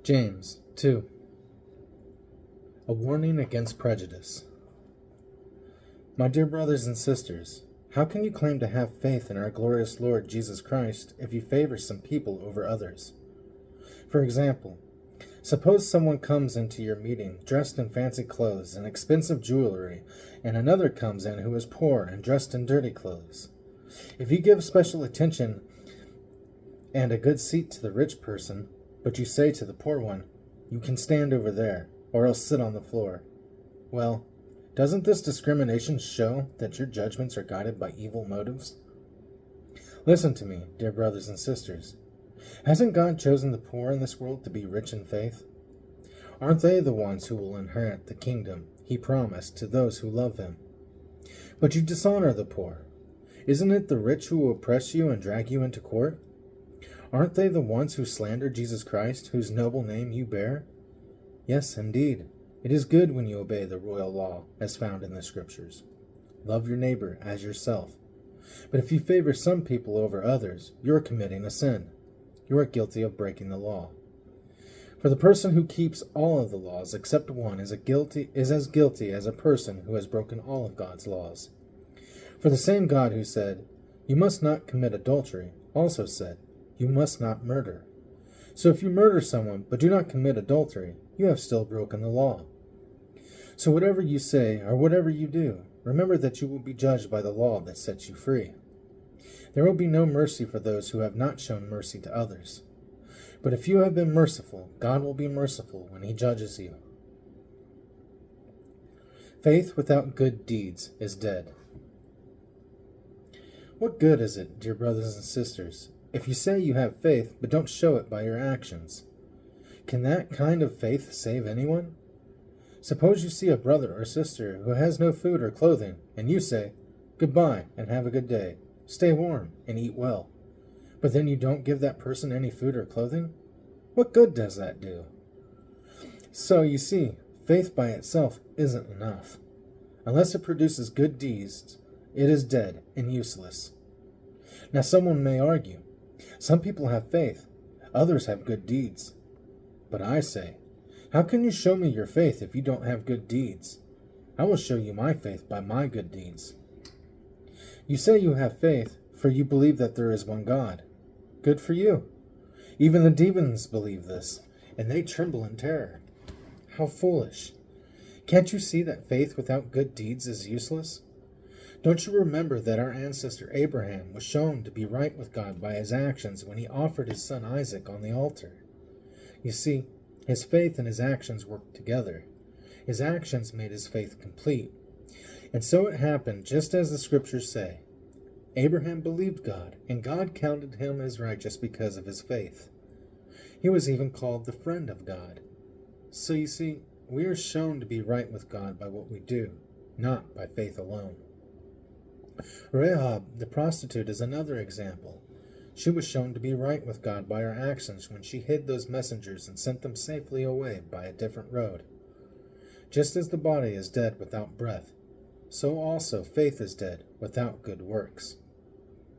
James 2. A warning against prejudice. My dear brothers and sisters, how can you claim to have faith in our glorious Lord Jesus Christ if you favor some people over others? For example, suppose someone comes into your meeting dressed in fancy clothes and expensive jewelry, and another comes in who is poor and dressed in dirty clothes. If you give special attention and a good seat to the rich person, but you say to the poor one, "You can stand over there, or else sit on the floor," well, doesn't this discrimination show that your judgments are guided by evil motives? Listen to me, dear brothers and sisters. Hasn't God chosen the poor in this world to be rich in faith? Aren't they the ones who will inherit the kingdom He promised to those who love Him? But you dishonor the poor. Isn't it the rich who will oppress you and drag you into court? Aren't they the ones who slander Jesus Christ, whose noble name you bear? Yes, indeed. It is good when you obey the royal law, as found in the Scriptures. Love your neighbor as yourself. But if you favor some people over others, you are committing a sin. You are guilty of breaking the law. For the person who keeps all of the laws except one is as guilty as a person who has broken all of God's laws. For the same God who said, "You must not commit adultery," also said, "You must not murder." So if you murder someone but do not commit adultery, you have still broken the law. So whatever you say or whatever you do, remember that you will be judged by the law that sets you free. There will be no mercy for those who have not shown mercy to others. But if you have been merciful, God will be merciful when He judges you. Faith without good deeds is dead. What good is it, dear brothers and sisters, if you say you have faith but don't show it by your actions? Can that kind of faith save anyone? Suppose you see a brother or sister who has no food or clothing, and you say, "Goodbye and have a good day. Stay warm and eat well." But then you don't give that person any food or clothing? What good does that do? So you see, faith by itself isn't enough. Unless it produces good deeds, it is dead and useless. Now someone may argue, some people have faith, others have good deeds. But I say, how can you show me your faith if you don't have good deeds? I will show you my faith by my good deeds. You say you have faith, for you believe that there is one God. Good for you. Even the demons believe this, and they tremble in terror. How foolish. Can't you see that faith without good deeds is useless? Don't you remember that our ancestor Abraham was shown to be right with God by his actions when he offered his son Isaac on the altar? You see, his faith and his actions worked together. His actions made his faith complete. And so it happened just as the Scriptures say. Abraham believed God, and God counted him as righteous because of his faith. He was even called the friend of God. So you see, we are shown to be right with God by what we do, not by faith alone. Rahab, the prostitute, is another example. She was shown to be right with God by her actions when she hid those messengers and sent them safely away by a different road. Just as the body is dead without breath, so also faith is dead without good works.